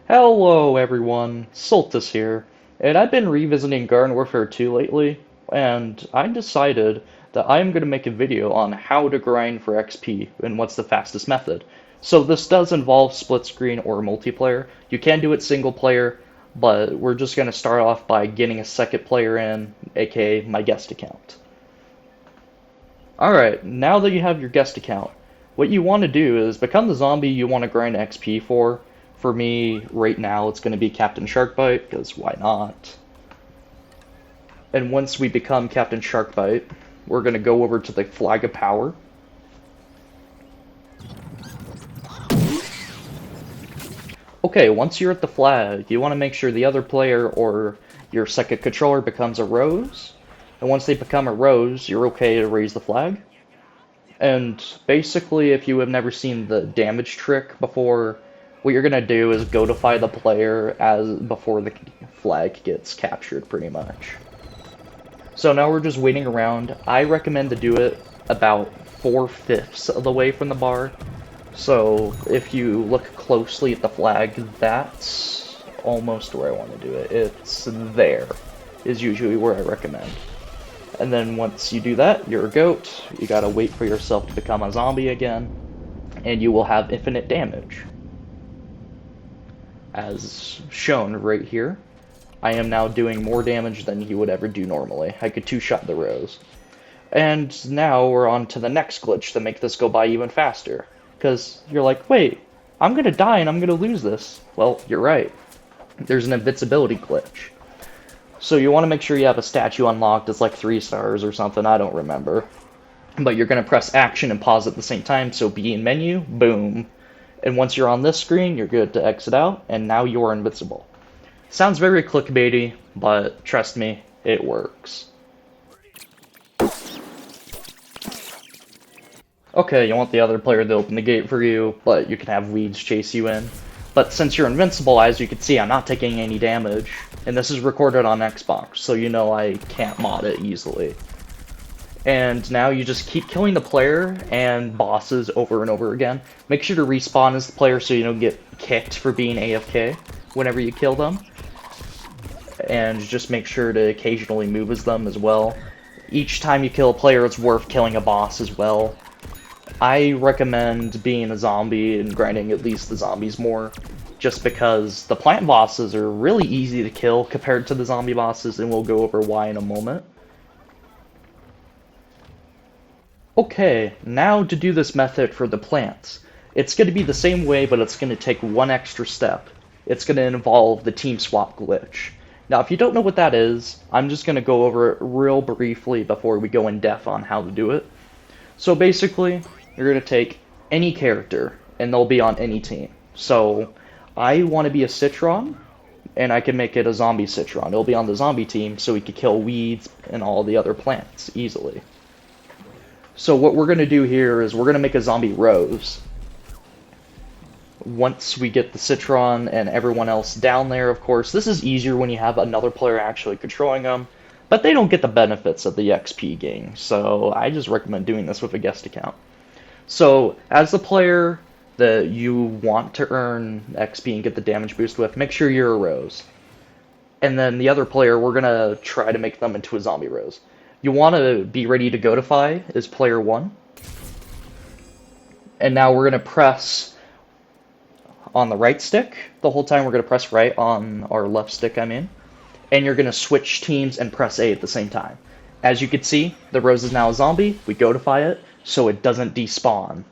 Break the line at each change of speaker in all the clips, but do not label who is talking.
Hello everyone, Soltis here, and I've been revisiting Garden Warfare 2 lately, and I decided that I'm going to make a video on how to grind for XP and what's the fastest method. So this does involve split screen or multiplayer. You can do it single player, but we're just going to start off by getting a second player in, aka my guest account. Alright, now that you have your guest account, what you want to do is become the zombie you want to grind XP for. For me, right now, it's going to be Captain Sharkbite, because why not? And once we become Captain Sharkbite, we're going to go over to the Flag of Power. Okay, once you're at the flag, you want to make sure the other player or your second controller becomes a rose. And once they become a rose, you're okay to raise the flag. And basically, if you have never seen the damage trick before, what you're gonna do is goatify the player as before the flag gets captured, pretty much. So now we're just waiting around. I recommend to do it about 4/5 of the way from the bar. So if you look closely at the flag, that's almost where I want to do it. It's there, is usually where I recommend. And then once you do that, you're a goat. You gotta wait for yourself to become a zombie again, and you will have infinite damage. As shown right here, I am now doing more damage than you would ever do normally. I could two-shot the rose. And now we're on to the next glitch to make this go by even faster. Because you're like, wait, I'm gonna die and I'm gonna lose this. Well, you're right. There's an invincibility glitch. So you want to make sure you have a statue unlocked. It's like 3 stars or something, I don't remember. But you're going to press action and pause at the same time, so be in menu, boom. And once you're on this screen, you're good to exit out, and now you're invincible. Sounds very clickbaity, but trust me, it works. Okay, you want the other player to open the gate for you, but you can have weeds chase you in. But since you're invincible, as you can see, I'm not taking any damage. And this is recorded on Xbox, so you know I can't mod it easily. And now you just keep killing the player and bosses over and over again. Make sure to respawn as the player so you don't get kicked for being AFK whenever you kill them. And just make sure to occasionally move as them as well. Each time you kill a player, it's worth killing a boss as well. I recommend being a zombie and grinding at least the zombies more, just because the plant bosses are really easy to kill compared to the zombie bosses, and we'll go over why in a moment. Okay, now to do this method for the plants. It's going to be the same way, but it's going to take one extra step. It's going to involve the team swap glitch. Now, if you don't know what that is, I'm just going to go over it real briefly before we go in depth on how to do it. So basically, you're going to take any character, and they'll be on any team. So, I want to be a Citron, and I can make it a zombie Citron. It'll be on the zombie team, so we can kill weeds and all the other plants easily. So what we're going to do here is we're going to make a zombie rose. Once we get the Citron and everyone else down there, of course, this is easier when you have another player actually controlling them, but they don't get the benefits of the XP gain, so I just recommend doing this with a guest account. So, as the player that you want to earn XP and get the damage boost with, make sure you're a rose. And then the other player, we're going to try to make them into a zombie rose. You want to be ready to goatify as player 1. And now we're going to press on the right stick. The whole time we're going to press right on our left stick, I mean. And you're going to switch teams and press A at the same time. As you can see, the rose is now a zombie. We goatify it, so it doesn't despawn.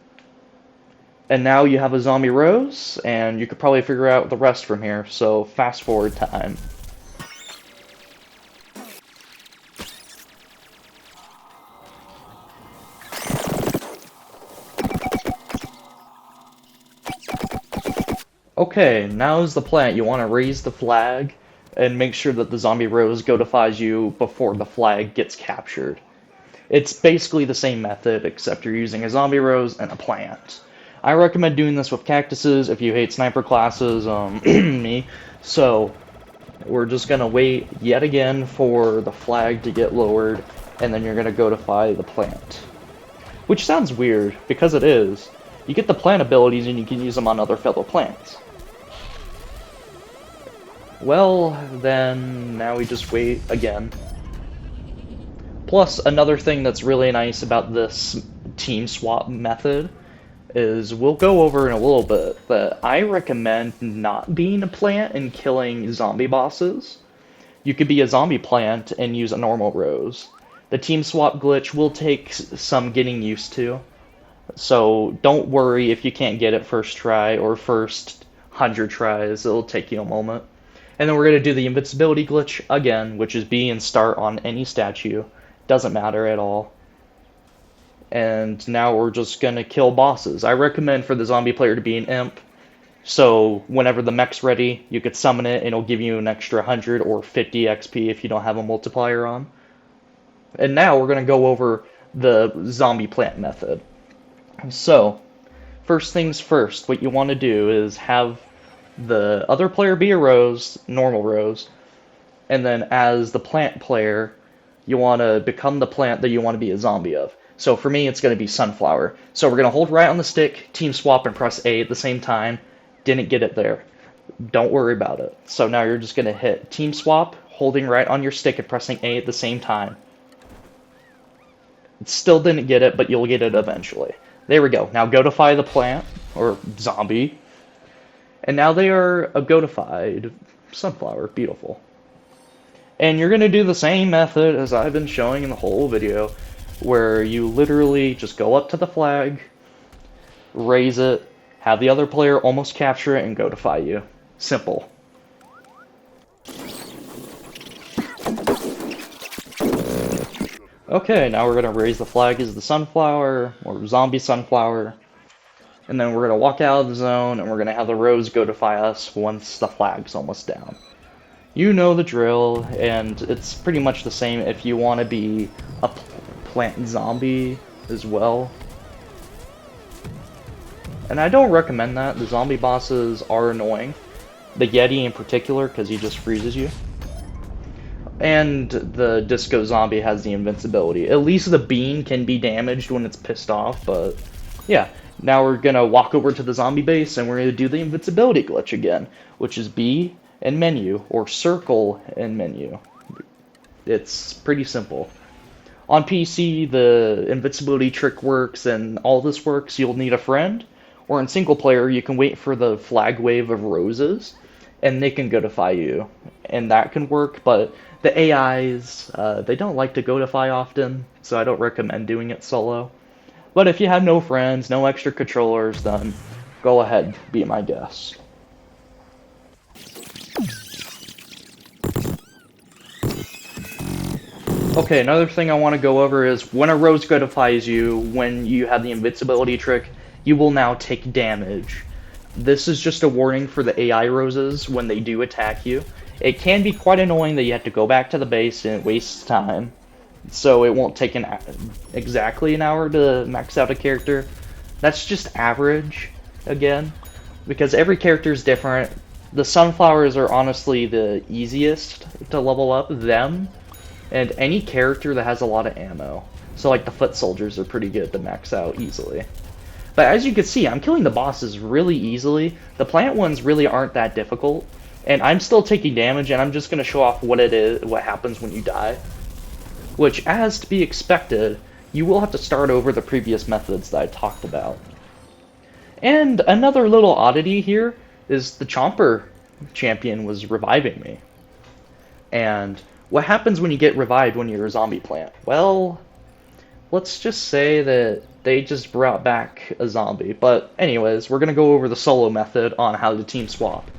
And now you have a zombie rose, and you could probably figure out the rest from here, so fast forward time. Okay, now's the plant. You want to raise the flag, and make sure that the zombie rose goatifies you before the flag gets captured. It's basically the same method, except you're using a zombie rose and a plant. I recommend doing this with cactuses if you hate sniper classes, me. So, we're just gonna wait yet again for the flag to get lowered, and then you're gonna goatify the plant. Which sounds weird, because it is. You get the plant abilities and you can use them on other fellow plants. Well, then now we just wait again. Plus, another thing that's really nice about this team swap method is we'll go over in a little bit, but I recommend not being a plant and killing zombie bosses. You could be a zombie plant and use a normal rose. The team swap glitch will take some getting used to, so don't worry if you can't get it first try or first 100 tries, it'll take you a moment. And then we're going to do the invincibility glitch again, which is B and start on any statue. Doesn't matter at all. And now we're just going to kill bosses. I recommend for the zombie player to be an imp, so whenever the mech's ready, you could summon it and it'll give you an extra 100 or 50 XP if you don't have a multiplier on. And now we're going to go over the zombie plant method. So, first things first, what you want to do is have the other player be a rose, normal rose, and then as the plant player, you want to become the plant that you want to be a zombie of. So for me, it's going to be sunflower. So we're going to hold right on the stick, team swap, and press A at the same time. Didn't get it there. Don't worry about it. So now you're just going to hit team swap, holding right on your stick and pressing A at the same time. Still didn't get it, but you'll get it eventually. There we go. Now goatify the plant, or zombie. And now they are a goatified sunflower. Beautiful. And you're going to do the same method as I've been showing in the whole video, where you literally just go up to the flag, raise it, have the other player almost capture it, and goatify you. Simple. Okay, now we're going to raise the flag as the sunflower, or zombie sunflower. And then we're going to walk out of the zone, and we're going to have the rose goatify us once the flag's almost down. You know the drill, and it's pretty much the same if you want to be a plant zombie as well. And I don't recommend that. The zombie bosses are annoying. The Yeti in particular, because he just freezes you. And the Disco Zombie has the invincibility. At least the bean can be damaged when it's pissed off, but yeah. Now we're gonna walk over to the zombie base and we're gonna do the invincibility glitch again, which is B and menu, or circle and menu. It's pretty simple. On PC, the invincibility trick works and all this works. You'll need a friend, or in single player, you can wait for the flag wave of roses, and they can goatify you, and that can work, but the AIs, they don't like to goatify often, so I don't recommend doing it solo. But if you have no friends, no extra controllers, then go ahead, be my guest. Okay, another thing I want to go over is when a rose goatifies you, when you have the invincibility trick, you will now take damage. This is just a warning for the AI roses when they do attack you. It can be quite annoying that you have to go back to the base and it wastes time. So it won't take exactly an hour to max out a character. That's just average, again, because every character is different. The sunflowers are honestly the easiest to level up, them, and any character that has a lot of ammo. So like the foot soldiers are pretty good to max out easily. But as you can see, I'm killing the bosses really easily. The plant ones really aren't that difficult. And I'm still taking damage, and I'm just going to show off what it is, what happens when you die. Which, as to be expected, you will have to start over the previous methods that I talked about. And another little oddity here is the Chomper champion was reviving me. And what happens when you get revived when you're a zombie plant? Well, let's just say that they just brought back a zombie. But anyways, we're going to go over the solo method on how to team swap.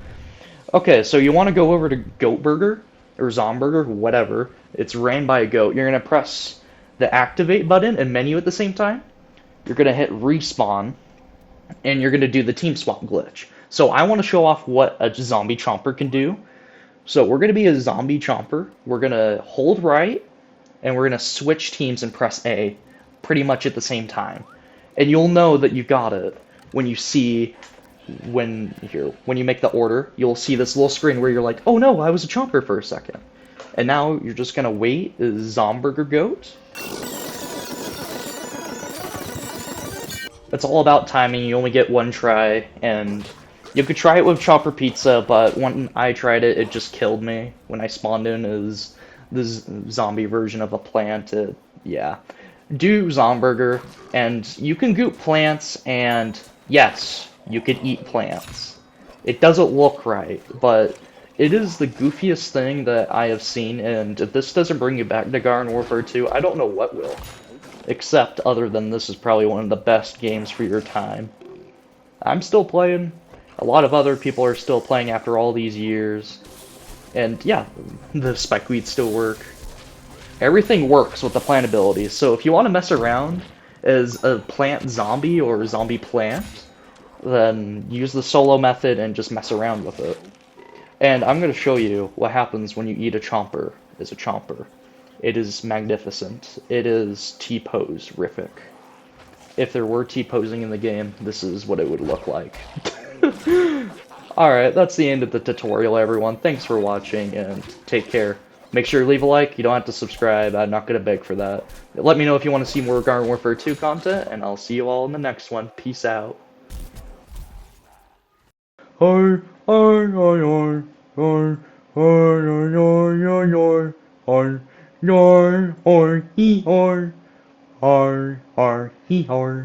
Okay, so you want to go over to Goat Burger, or Zomburger, whatever. It's ran by a goat. You're going to press the activate button and menu at the same time. You're going to hit respawn, and you're going to do the team swap glitch. So I want to show off what a zombie chomper can do. So we're going to be a zombie chomper. We're going to hold right, and we're going to switch teams and press A pretty much at the same time. And you'll know that you got it when you see, when you make the order, you'll see this little screen where you're like, oh no, I was a chomper for a second. And now you're just going to wait, Zomburger Goat. It's all about timing. You only get one try, and You could try it with chopper pizza, but when I tried it, it just killed me when I spawned in as this zombie version of a plant. Yeah. Do Zomburger, and you can goop plants, and yes, you could eat plants. It doesn't look right, but it is the goofiest thing that I have seen, and if this doesn't bring you back to Garden Warfare 2, I don't know what will. Except, other than this is probably one of the best games for your time. I'm still playing. A lot of other people are still playing after all these years. And yeah, the spikeweeds still work. Everything works with the plant abilities, so if you want to mess around as a plant zombie or zombie plant, then use the solo method and just mess around with it. And I'm going to show you what happens when you eat a chomper as a chomper. It is magnificent. It is T-pose-rific. If there were T-posing in the game, this is what it would look like. Alright, that's the end of the tutorial, everyone. Thanks for watching, and take care. Make sure you leave a like. You don't have to subscribe. I'm not going to beg for that. Let me know if you want to see more Garden Warfare 2 content, and I'll see you all in the next one. Peace out. Hi, hi, hi, hi, hi, hi, hi, hi, hi, hi, hi, hi, hi, hi, hi, hi, hi, hi.